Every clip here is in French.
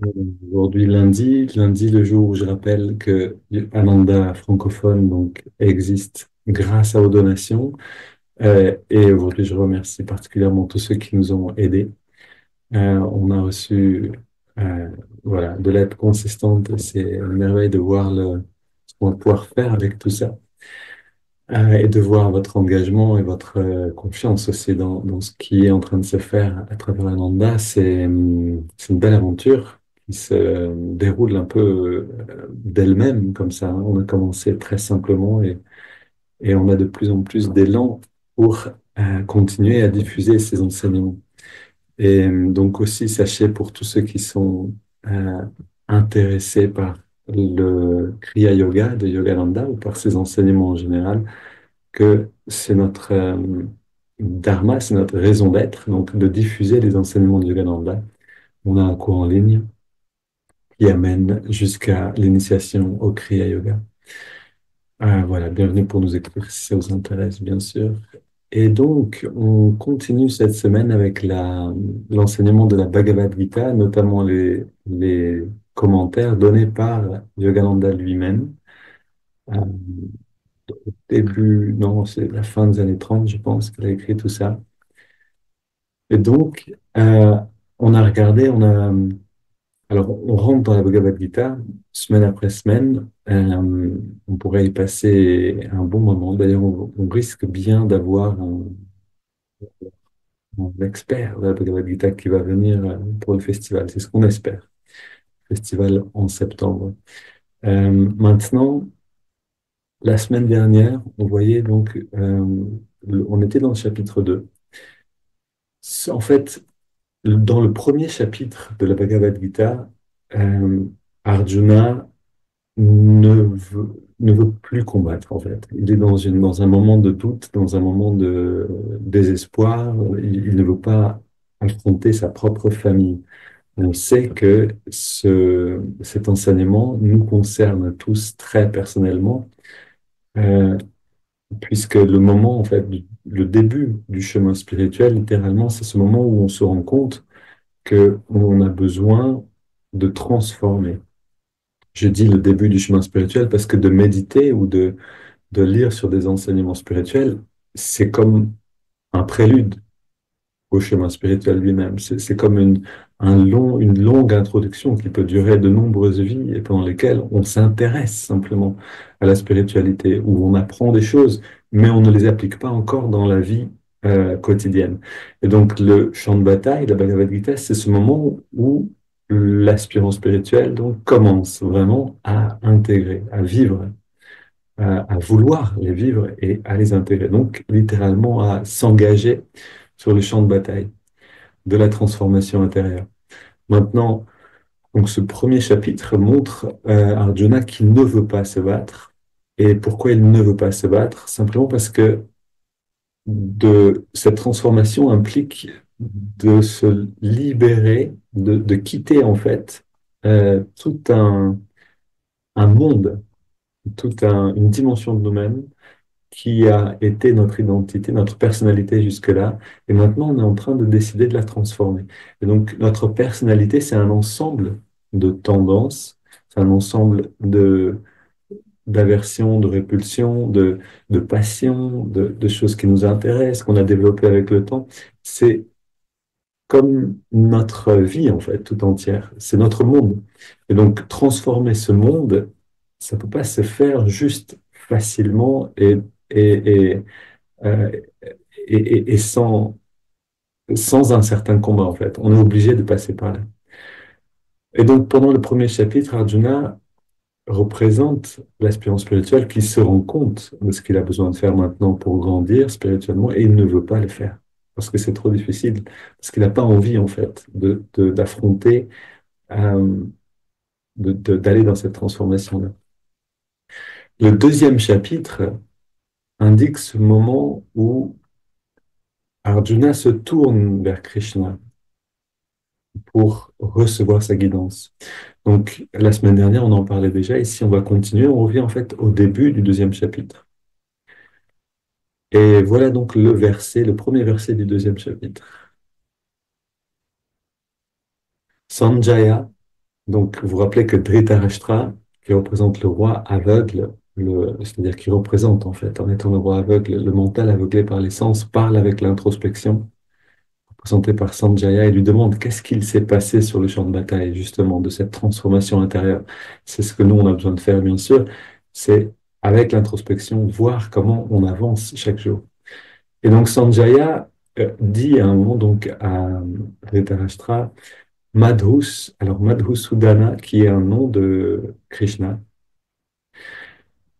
Aujourd'hui, lundi, le jour où je rappelle que Ananda francophone donc, existe grâce à vos donations. Et aujourd'hui, je remercie particulièrement tous ceux qui nous ont aidés. On a reçu voilà, de l'aide consistante. C'est une merveille de voir ce qu'on va pouvoir faire avec tout ça. Et de voir votre engagement et votre confiance aussi dans ce qui est en train de se faire à travers Ananda. C'est une belle aventure qui se déroule un peu d'elle-même comme ça, hein. On a commencé très simplement et on a de plus en plus d'élan pour continuer à diffuser ces enseignements. Et donc aussi, sachez pour tous ceux qui sont euh, intéressés par le Kriya Yoga de Yogananda ou par ses enseignements en général, que c'est notre dharma, c'est notre raison d'être, donc de diffuser les enseignements de Yogananda. On a un cours en ligne qui amène jusqu'à l'initiation au Kriya Yoga. Voilà, bienvenue pour nous écouter si ça vous intéresse, bien sûr. Et donc, on continue cette semaine avec l'enseignement de la Bhagavad Gita, notamment les commentaires donnés par Yogananda lui-même. Euh, Début, non, c'est la fin des années 30, je pense, qu'il a écrit tout ça. Et donc, on a regardé, alors on rentre dans la Bhagavad Gita semaine après semaine. On pourrait y passer un bon moment. D'ailleurs, on risque bien d'avoir un expert de la Bhagavad Gita qui va venir pour le festival. C'est ce qu'on espère. Festival en septembre. Maintenant, la semaine dernière, on voyait donc, on était dans le chapitre 2. En fait, dans le premier chapitre de la Bhagavad Gita, Arjuna ne veut plus combattre, en fait. Il est dans un moment de doute, dans un moment de désespoir. Il ne veut pas affronter sa propre famille. On sait que cet enseignement nous concerne tous très personnellement, euh, puisque le moment, en fait, le début du chemin spirituel, littéralement, c'est ce moment où on se rend compte que on a besoin de transformer. Je dis le début du chemin spirituel parce que de méditer ou de lire sur des enseignements spirituels, c'est comme un prélude au chemin spirituel lui-même. C'est comme une longue introduction qui peut durer de nombreuses vies et pendant lesquelles on s'intéresse simplement à la spiritualité, où on apprend des choses, mais on ne les applique pas encore dans la vie quotidienne. Et donc le champ de bataille, la Bhagavad Gita, c'est ce moment où l'aspirant spirituel donc commence vraiment à intégrer, à vivre, à vouloir les vivre et à les intégrer. Donc littéralement à s'engager sur le champ de bataille de la transformation intérieure. Maintenant, donc ce premier chapitre montre Arjuna qui ne veut pas se battre. Et pourquoi il ne veut pas se battre? Simplement parce que cette transformation implique de se libérer, de quitter en fait tout un monde, une dimension de nous-mêmes qui a été notre identité, notre personnalité jusque-là, et maintenant on est en train de décider de la transformer. Et donc notre personnalité, c'est un ensemble de tendances, c'est un ensemble d'aversion, de répulsion, de passion, de choses qui nous intéressent, qu'on a développées avec le temps. C'est comme notre vie, en fait, tout entière. C'est notre monde. Et donc, transformer ce monde, ça peut pas se faire juste facilement et, euh, et sans un certain combat, en fait. On est obligé de passer par là. Et donc, pendant le premier chapitre, Arjuna représente l'aspirant spirituel qui se rend compte de ce qu'il a besoin de faire maintenant pour grandir spirituellement et il ne veut pas le faire parce que c'est trop difficile, parce qu'il n'a pas envie, en fait, d'affronter, euh, d'aller dans cette transformation-là. Le deuxième chapitre indique ce moment où Arjuna se tourne vers Krishna pour recevoir sa guidance. Donc, la semaine dernière, on en parlait déjà. Ici, on va continuer. On revient en fait au début du deuxième chapitre. Et voilà donc le premier verset du deuxième chapitre. Sanjaya Donc, vous vous rappelez que Dhritarashtra, qui représente le roi aveugle, c'est-à-dire qui représente en fait, en étant le roi aveugle, le mental aveuglé par les sens, parle avec l'introspection, représenté par Sanjaya, et lui demande qu'est-ce qu'il s'est passé sur le champ de bataille, justement, de cette transformation intérieure. C'est ce que nous, on a besoin de faire, bien sûr, c'est avec l'introspection, voir comment on avance chaque jour. Et donc, Sanjaya dit à un moment donc à Dhritarashtra, Madhus, alors Madhusudana, qui est un nom de Krishna.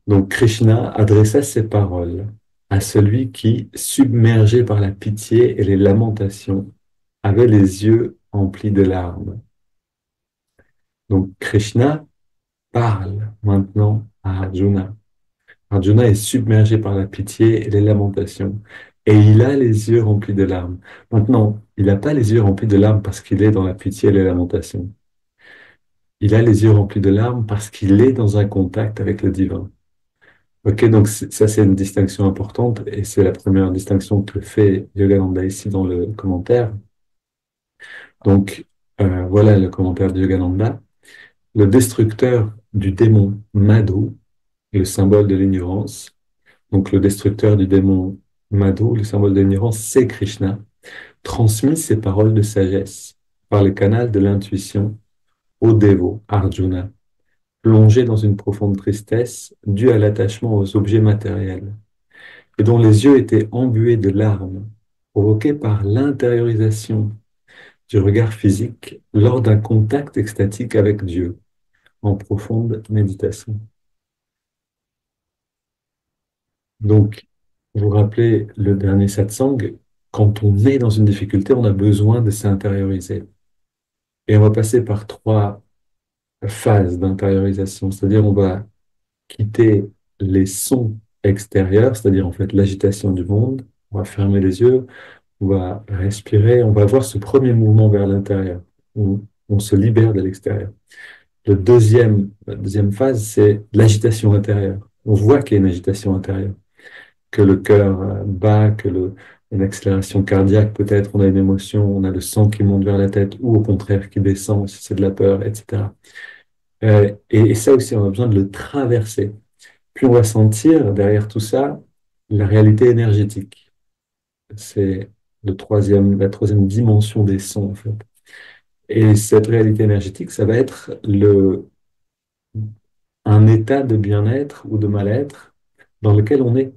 Donc Krishna adressa ses paroles à celui qui, submergé par la pitié et les lamentations, avait les yeux emplis de larmes. Donc Krishna parle maintenant à Arjuna. Arjuna est submergé par la pitié et les lamentations. Et il a les yeux remplis de larmes. Maintenant, il n'a pas les yeux remplis de larmes parce qu'il est dans la pitié et les lamentations. Il a les yeux remplis de larmes parce qu'il est dans un contact avec le divin. Ok, donc ça c'est une distinction importante et c'est la première distinction que fait Yogananda ici dans le commentaire. Donc voilà le commentaire de Yogananda. Le destructeur du démon Madhu, le symbole de l'ignorance. Donc le destructeur du démon Madhu, le symbole de l'ignorance, c'est Krishna, transmis ses paroles de sagesse par le canal de l'intuition au dévot Arjuna, plongé dans une profonde tristesse due à l'attachement aux objets matériels, et dont les yeux étaient embués de larmes, provoquées par l'intériorisation du regard physique lors d'un contact extatique avec Dieu, en profonde méditation. Donc, vous vous rappelez le dernier satsang, quand on est dans une difficulté, on a besoin de s'intérioriser. Et on va passer par trois phases d'intériorisation, c'est-à-dire on va quitter les sons extérieurs, c'est-à-dire en fait l'agitation du monde, on va fermer les yeux, on va respirer, on va avoir ce premier mouvement vers l'intérieur. On se libère de l'extérieur. La deuxième phase, c'est l'agitation intérieure. On voit qu'il y a une agitation intérieure, que le cœur bat, une accélération cardiaque peut-être, on a une émotion, on a le sang qui monte vers la tête, ou au contraire qui descend si c'est de la peur, etc. Et ça aussi, on a besoin de le traverser. Puis on va sentir derrière tout ça la réalité énergétique. C'est la troisième dimension des sons, en fait. Et cette réalité énergétique, ça va être un état de bien-être ou de mal-être dans lequel on est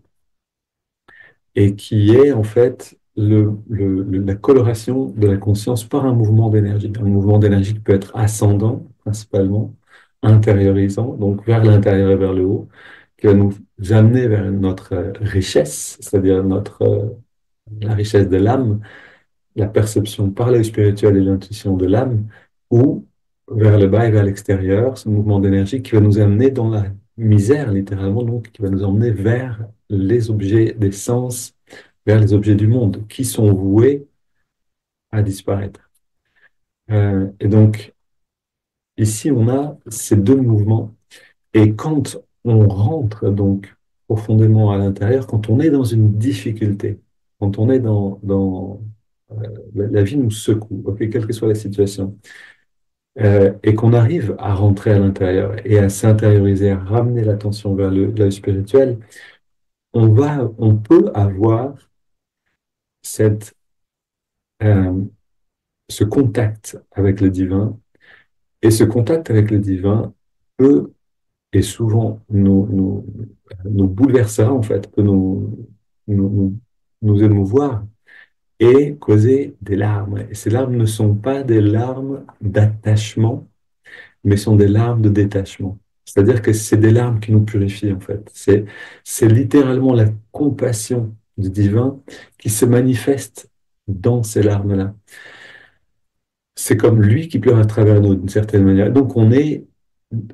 et qui est en fait la coloration de la conscience par un mouvement d'énergie. Un mouvement d'énergie qui peut être ascendant, principalement, intériorisant, donc vers l'intérieur et vers le haut, qui va nous amener vers notre richesse, c'est-à-dire la richesse de l'âme, la perception par l'œil spirituel et l'intuition de l'âme, ou vers le bas et vers l'extérieur, ce mouvement d'énergie qui va nous amener dans la misère, littéralement, donc qui va nous emmener vers les objets des sens, vers les objets du monde, qui sont voués à disparaître. Et donc, ici, on a ces deux mouvements. Et quand on rentre donc profondément à l'intérieur, quand on est dans une difficulté, quand on est la vie nous secoue, ok, quelle que soit la situation, et qu'on arrive à rentrer à l'intérieur et à s'intérioriser, à ramener l'attention vers l'œil spirituel, on peut avoir cette, euh, ce contact avec le divin, et ce contact avec le divin peut et souvent nous bouleversera, en fait, peut nous, nous, nous émouvoir et causer des larmes. Et ces larmes ne sont pas des larmes d'attachement, mais sont des larmes de détachement. C'est-à-dire que c'est des larmes qui nous purifient, en fait. C'est littéralement la compassion du divin qui se manifeste dans ces larmes-là. C'est comme lui qui pleure à travers nous, d'une certaine manière. Donc on est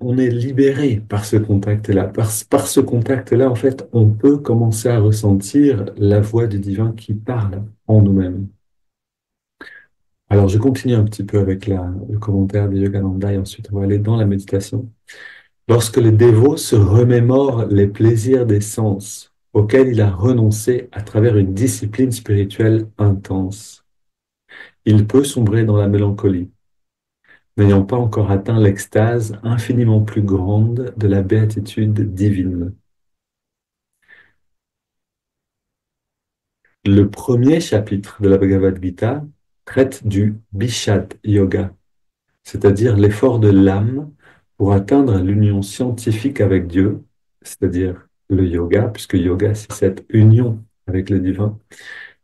libéré par ce contact-là. Par ce contact-là, en fait, on peut commencer à ressentir la voix du divin qui parle en nous-mêmes. Alors, je continue un petit peu avec le commentaire de Yogananda et ensuite on va aller dans la méditation. Lorsque le dévot se remémore les plaisirs des sens auxquels il a renoncé à travers une discipline spirituelle intense, il peut sombrer dans la mélancolie. n'ayant pas encore atteint l'extase infiniment plus grande de la béatitude divine. Le premier chapitre de la Bhagavad Gita traite du Bishad Yoga, c'est-à-dire l'effort de l'âme pour atteindre l'union scientifique avec Dieu, c'est-à-dire le yoga, puisque yoga, c'est cette union avec le divin.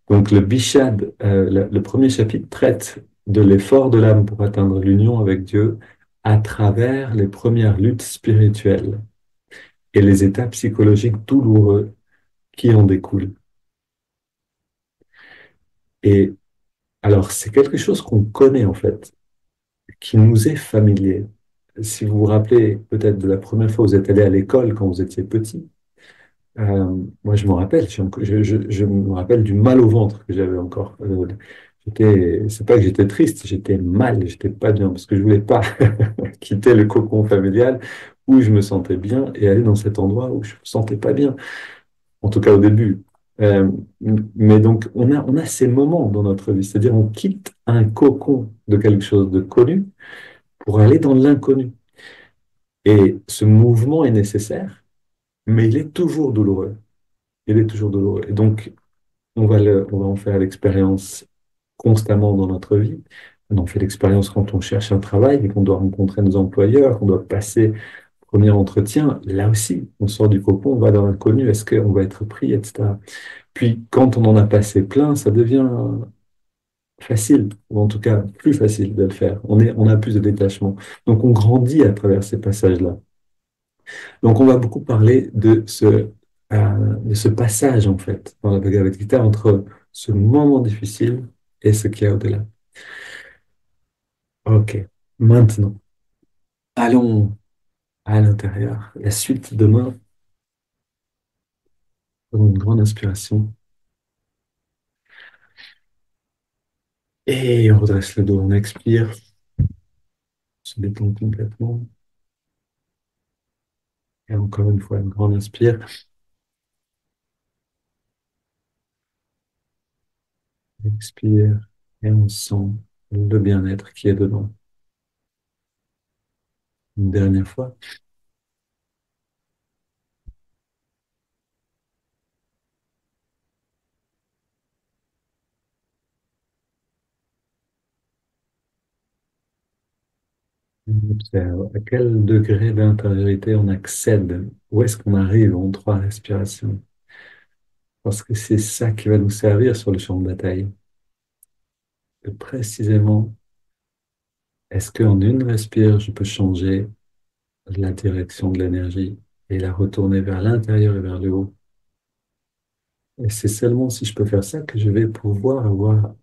Donc le Bishad, le premier chapitre traite de l'effort de l'âme pour atteindre l'union avec Dieu à travers les premières luttes spirituelles et les états psychologiques douloureux qui en découlent. Et alors, c'est quelque chose qu'on connaît en fait, qui nous est familier. Si vous vous rappelez peut-être de la première fois où vous êtes allé à l'école quand vous étiez petit, moi je me rappelle, je me rappelle du mal au ventre que j'avais encore. C'est pas que j'étais triste, j'étais mal, j'étais pas bien parce que je voulais pas quitter le cocon familial où je me sentais bien et aller dans cet endroit où je me sentais pas bien, en tout cas au début. Euh, mais donc on a ces moments dans notre vie, c'est-à-dire on quitte un cocon de quelque chose de connu pour aller dans l'inconnu. Et ce mouvement est nécessaire, mais il est toujours douloureux. Il est toujours douloureux. Et donc, on va en faire l'expérience constamment dans notre vie. On en fait l'expérience quand on cherche un travail et qu'on doit rencontrer nos employeurs, qu'on doit passer le premier entretien. Là aussi, on sort du cocon, on va dans l'inconnu. Est-ce qu'on va être pris, etc. Puis, quand on en a passé plein, ça devient facile, ou en tout cas plus facile de le faire. On a plus de détachement. Donc, on grandit à travers ces passages-là. Donc, on va beaucoup parler de ce passage, en fait, dans la Bhagavad Gita, entre ce moment difficile et ce qu'il y a au-delà. Ok, maintenant, allons à l'intérieur. La suite demain, prenons une grande inspiration et on redresse le dos, on expire, on se détend complètement. Et encore une fois, une grande inspire, expire et on sent le bien-être qui est dedans. Une dernière fois. On observe à quel degré d'intériorité on accède, où est-ce qu'on arrive en trois respirations. Parce que c'est ça qui va nous servir sur le champ de bataille. Et précisément, est-ce qu'en une respire, je peux changer la direction de l'énergie et la retourner vers l'intérieur et vers le haut? Et c'est seulement si je peux faire ça que je vais pouvoir avoir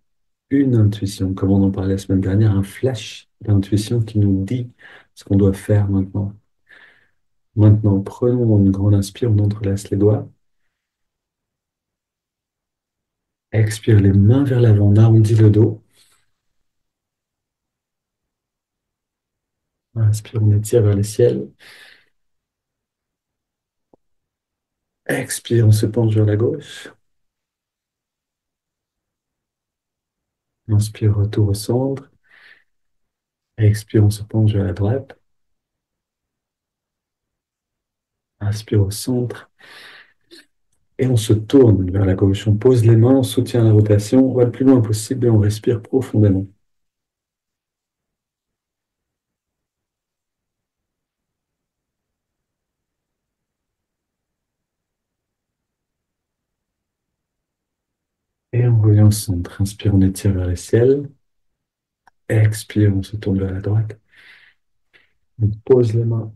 une intuition, comme on en parlait la semaine dernière, un flash d'intuition qui nous dit ce qu'on doit faire maintenant. Maintenant, prenons une grande inspire, on entrelace les doigts. Expire les mains vers l'avant, on arrondit le dos. Inspire, on étire vers le ciel. Expire, on se penche vers la gauche. Inspire, retour au centre. Expire, on se penche vers la droite. Inspire au centre. Et on se tourne vers la gauche. On pose les mains, on soutient la rotation, on va le plus loin possible et on respire profondément. Et on revient au centre. Inspire, on étire vers le ciel. Expire, on se tourne vers la droite. On pose les mains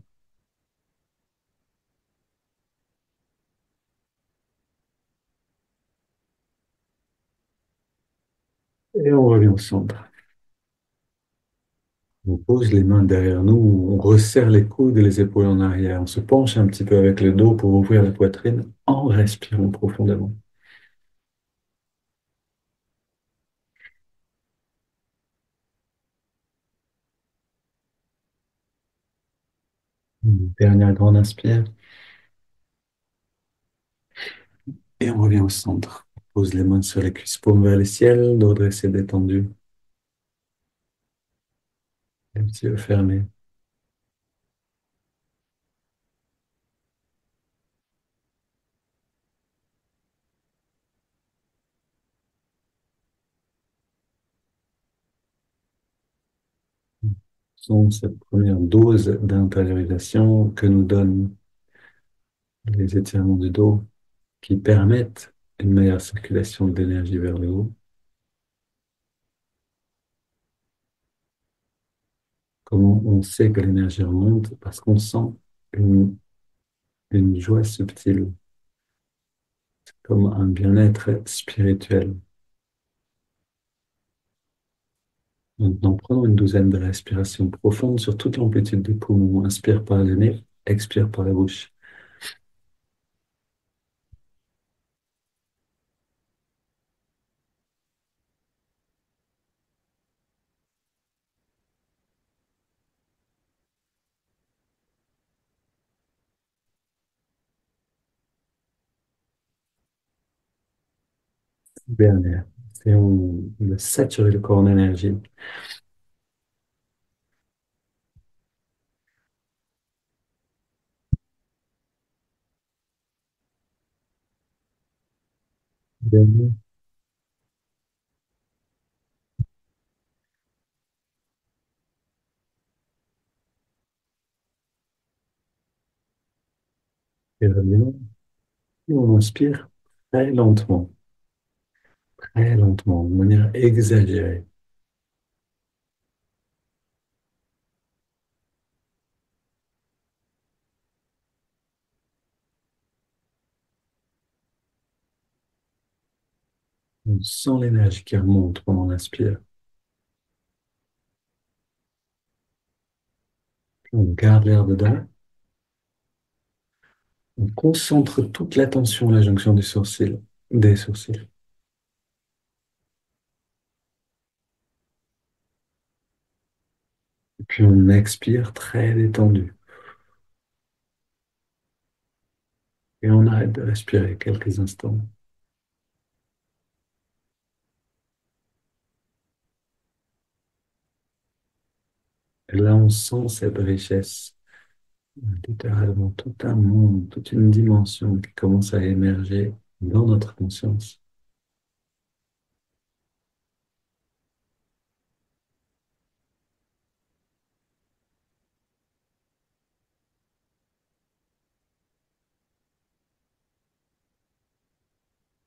et on revient au centre. On pose les mains derrière nous, on resserre les coudes et les épaules en arrière. On se penche un petit peu avec le dos pour ouvrir la poitrine en respirant profondément. Une dernière grande inspire et on revient au centre. On pose les mains sur les cuisses, paumes vers le ciel, dos dressé détendu. Les yeux fermés. Sont cette première dose d'intériorisation que nous donnent les étirements du dos qui permettent une meilleure circulation de l'énergie vers le haut. Comment on sait que l'énergie remonte? Parce qu'on sent une, une joie subtile, comme un bien-être spirituel. Maintenant, prenons une douzaine de respirations profondes sur toute l'amplitude des poumons. Inspire par le nez, expire par la bouche. Dernière. C'est on de saturer le corps en énergie. Dernière. Et revenons. Et on inspire très lentement, de manière exagérée. On sent l'énergie qui remonte pendant l'inspire. Puis on garde l'air dedans. On concentre toute l'attention à la jonction des sourcils. Et puis on expire très détendu. Et on arrête de respirer quelques instants. Et là, on sent cette richesse, littéralement tout un monde, toute une dimension qui commence à émerger dans notre conscience.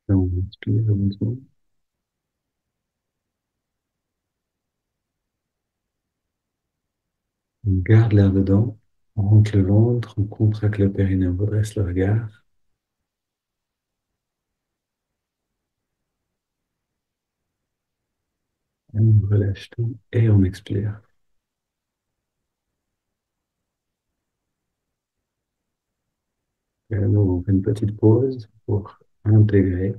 Et on inspire lentement, on garde l'air dedans, on rentre le ventre, on contracte le périnée, on redresse le regard, on relâche tout et on expire. Et à nouveau, on fait une petite pause pour intégrer,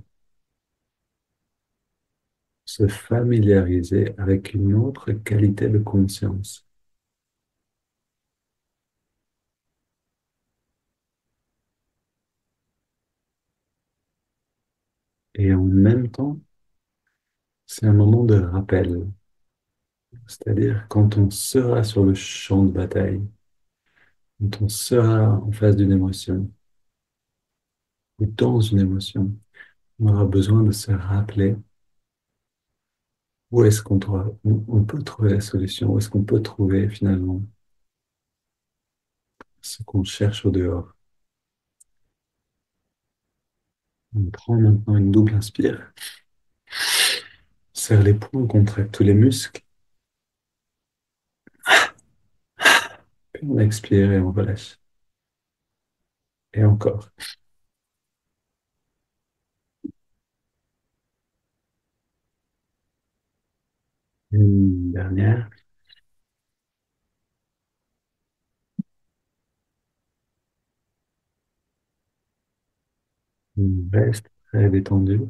se familiariser avec une autre qualité de conscience. Et en même temps, c'est un moment de rappel, c'est-à-dire quand on sera sur le champ de bataille, quand on sera en face d'une émotion ou dans une émotion, on aura besoin de se rappeler où est-ce on peut trouver la solution, où est-ce qu'on peut trouver finalement ce qu'on cherche au dehors. On prend maintenant une double inspire, serre les poings, contracte tous les muscles, puis on expire et on relâche. Et encore. Une dernière. On reste très détendu.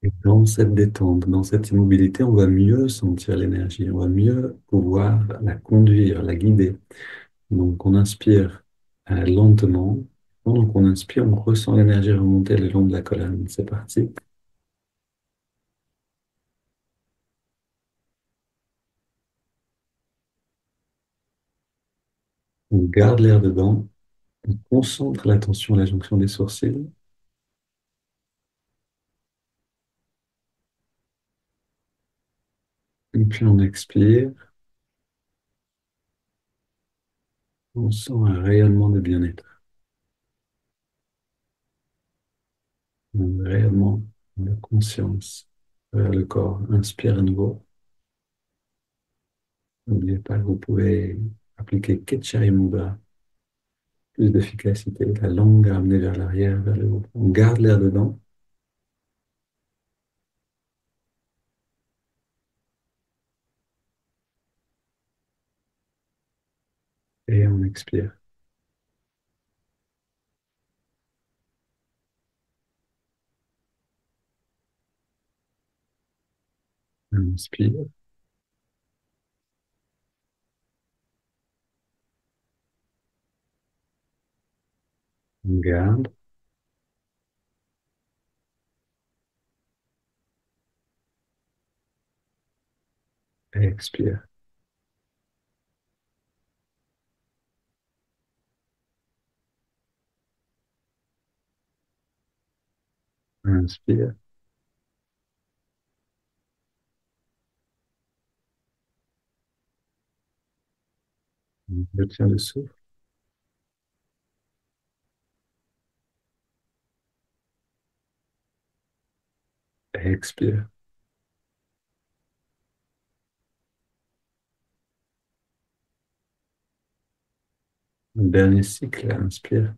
Et dans cette détente, dans cette immobilité, on va mieux sentir l'énergie, on va mieux pouvoir la conduire, la guider. Donc on inspire lentement. Pendant qu'on inspire, on ressent l'énergie remonter le long de la colonne. C'est parti. On garde l'air dedans, on concentre l'attention à la jonction des sourcils, et puis on expire, on sent un rayonnement de bien-être, un rayonnement de conscience vers le corps. Inspire à nouveau. N'oubliez pas que vous pouvez appliquer Ketchari Mudra, plus d'efficacité, la langue ramenée vers l'arrière, vers le haut. On garde l'air dedans et on expire. On inspire, on garde, et expire. On inspire, on retient le souffle et expire. Un dernier cycle, inspire,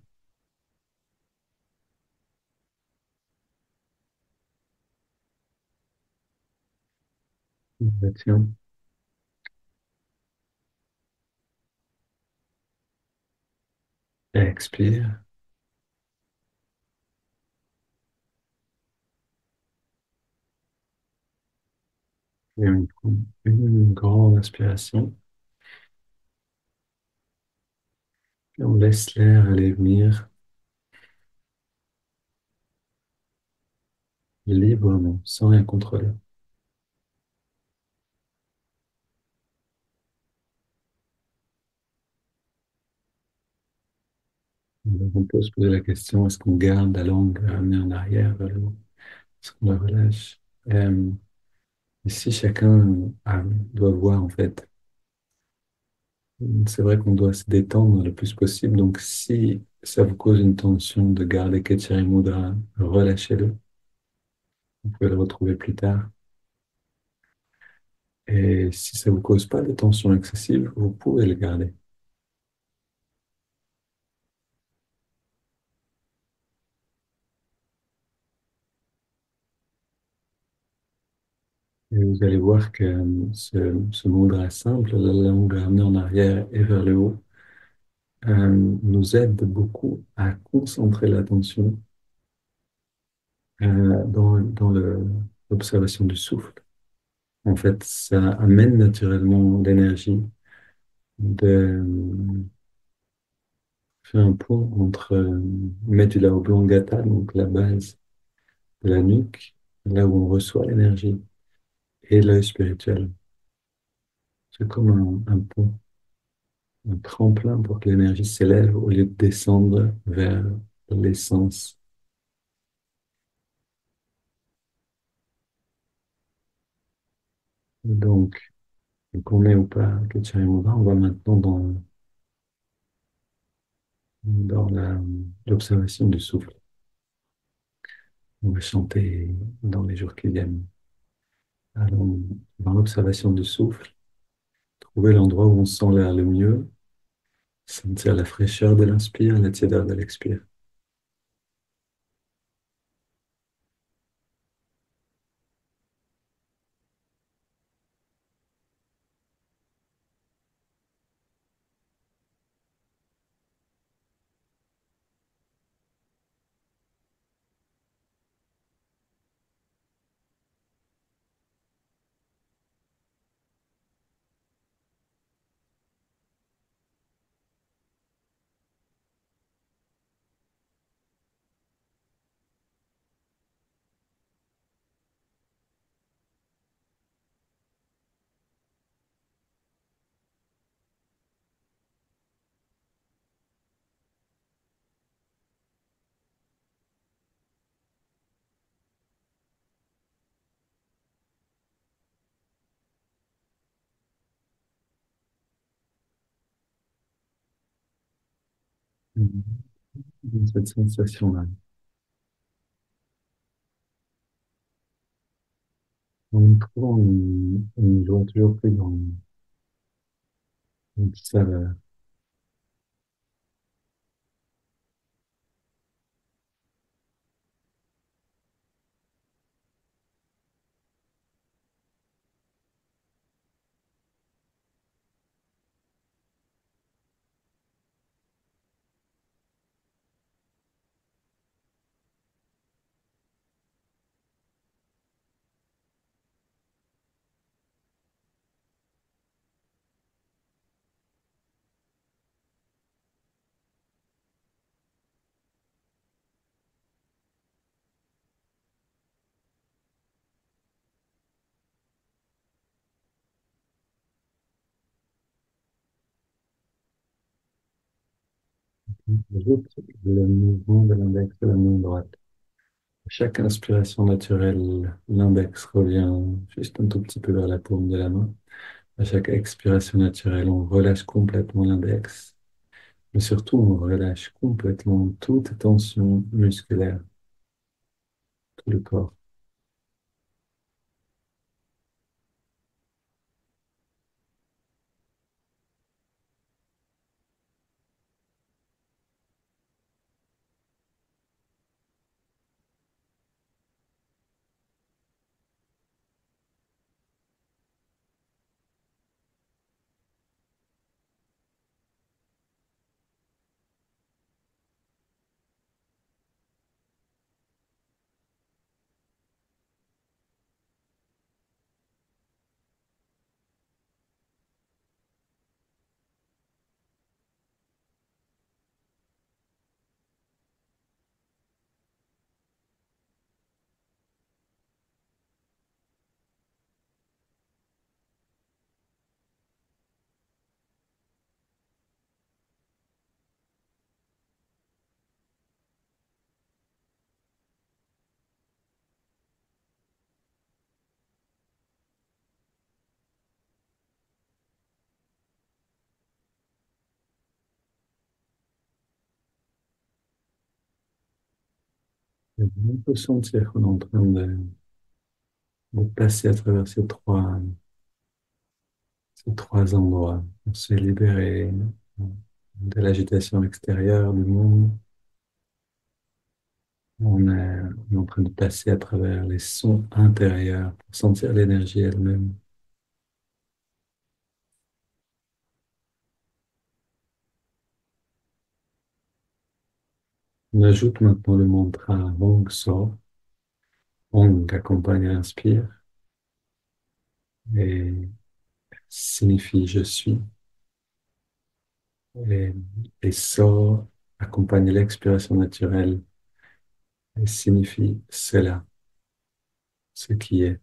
on retient, et expire. Et on prend une grande inspiration. Et on laisse l'air aller venir librement, sans rien contrôler. Donc, on peut se poser la question, est-ce qu'on garde la langue ramenée en arrière vers le haut? Est-ce qu'on la relâche? Ici, chacun doit voir, en fait. C'est vrai qu'on doit se détendre le plus possible. Donc, si ça vous cause une tension de garder Ketchari Mudra, relâchez-le. Vous pouvez le retrouver plus tard. Et si ça vous cause pas de tension excessive, vous pouvez le garder. Et vous allez voir que ce mudra simple, la langue ramenée en arrière et vers le haut, nous aide beaucoup à concentrer l'attention l'observation du souffle. En fait, ça amène naturellement l'énergie de faire un pont entre medulla oblongata, donc la base de la nuque, là où on reçoit l'énergie, et l'œil spirituel. C'est comme un pont, un tremplin pour que l'énergie s'élève au lieu de descendre vers l'essence. Donc, qu'on ait ou pas que Charimova, on va maintenant dans l'observation du souffle. On va chanter dans les jours qui viennent. Allons dans l'observation du souffle, trouver l'endroit où on sent l'air le mieux, sentir la fraîcheur de l'inspire, la tiédeur de l'expire. Cette sensation-là. On y trouve une joie toujours plus grande, une saveur. J'ajoute le mouvement de l'index de la main droite. Chaque inspiration naturelle, l'index revient juste un tout petit peu vers la paume de la main. À chaque expiration naturelle, on relâche complètement l'index, mais surtout on relâche complètement toute tension musculaire, tout le corps. Et on peut sentir qu'on est en train de passer à travers ces trois endroits. On s'est libéré de l'agitation extérieure du monde. On est en train de passer à travers les sons intérieurs pour sentir l'énergie elle-même. On ajoute maintenant le mantra Hong So. Hong accompagne l'inspire et signifie je suis. Et, et So accompagne l'expiration naturelle et signifie cela, ce qui est.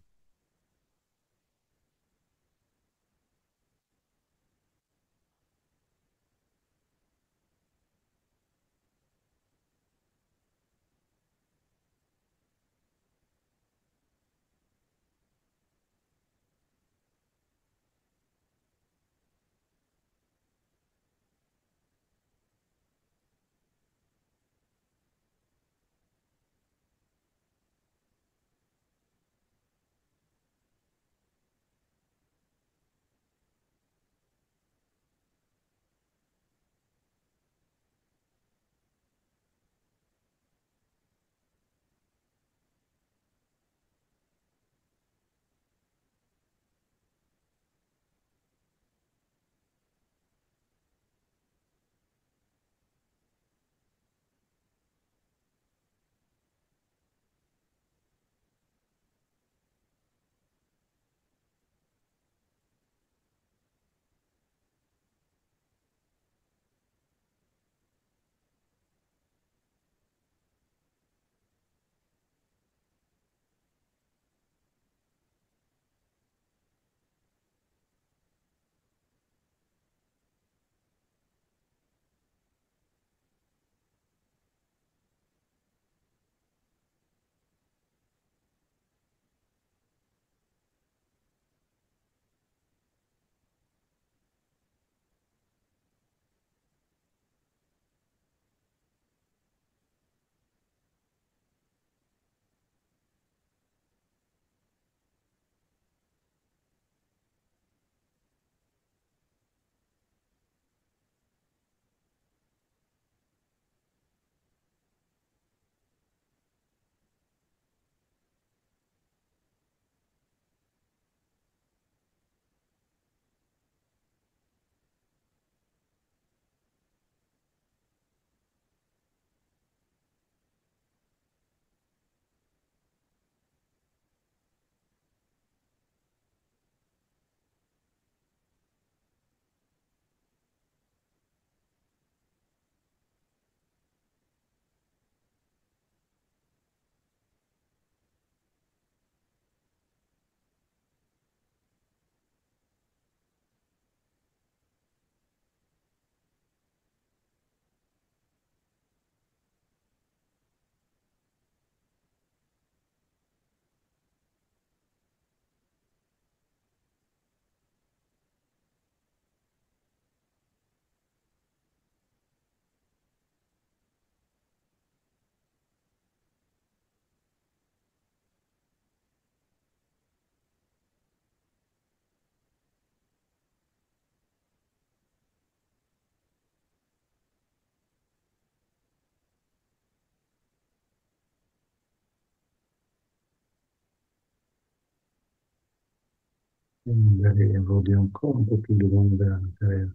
Et on va aller aujourd'hui encore un peu plus loin vers l'intérieur.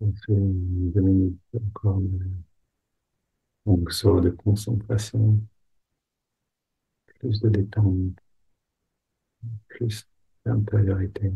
On fait une 2 minutes encore de saut de concentration, plus de détente, plus d'intériorité.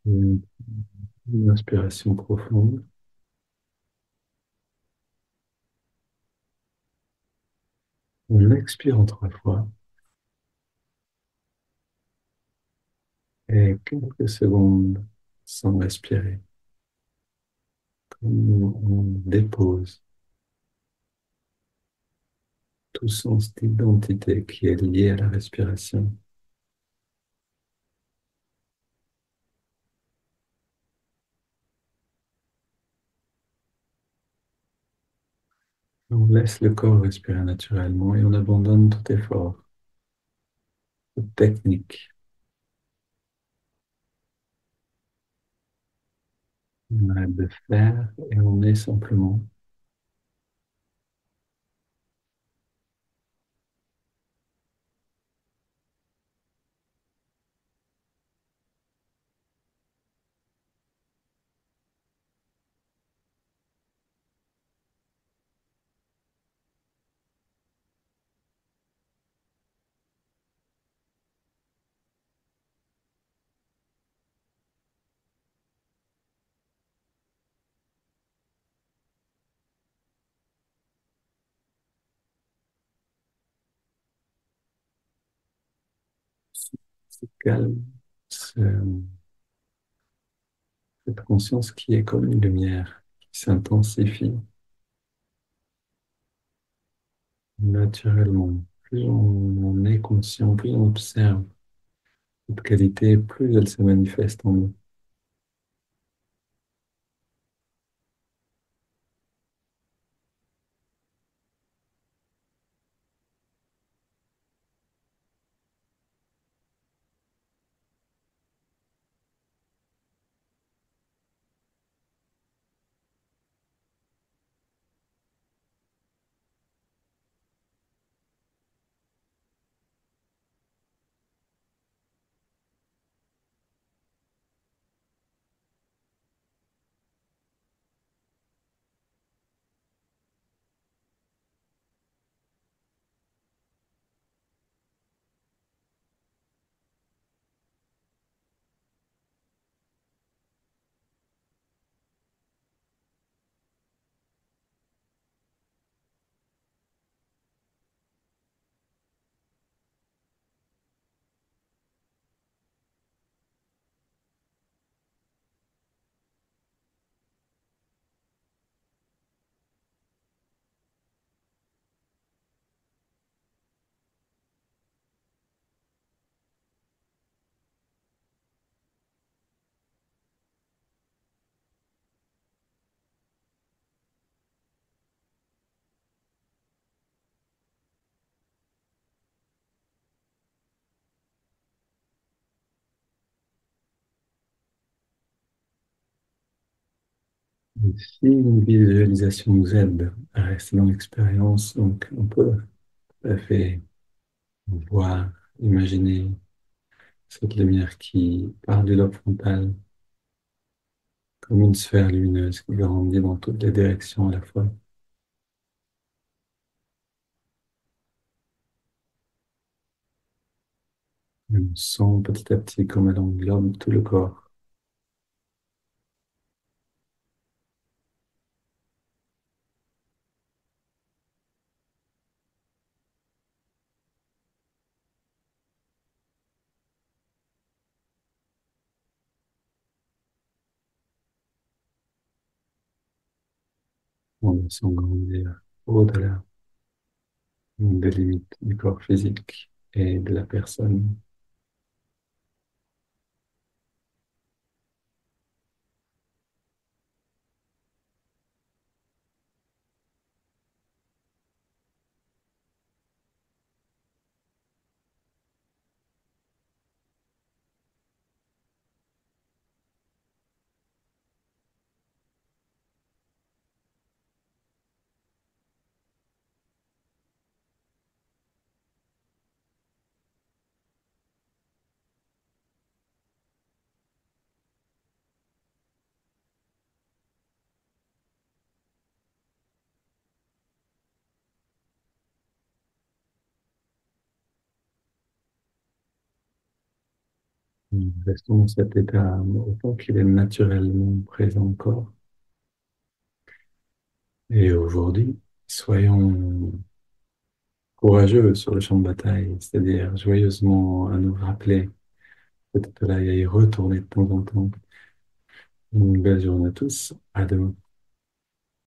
Une, une inspiration profonde. On expire en 3 fois et quelques secondes sans respirer. Comme on dépose tout sens d'identité qui est lié à la respiration. On laisse le corps respirer naturellement et on abandonne tout effort, toute technique. On arrête de faire et on est simplement. Ce calme, cette conscience qui est comme une lumière, qui s'intensifie naturellement. Plus on est conscient, plus on observe cette qualité, plus elle se manifeste en nous. Si une visualisation nous aide à rester dans l'expérience, donc on peut tout à fait voir, imaginer cette lumière qui part du lobe frontal comme une sphère lumineuse qui grandit dans toutes les directions à la fois. On sent petit à petit comme elle englobe tout le corps. On le sent grandir au-delà des limites du corps physique et de la personne. Restons dans cet état autant qu'il est naturellement présent au corps. Et aujourd'hui, soyons courageux sur le champ de bataille, c'est-à-dire joyeusement à nous rappeler peut-être là et à y retourner de temps en temps. Une belle journée à tous. À demain.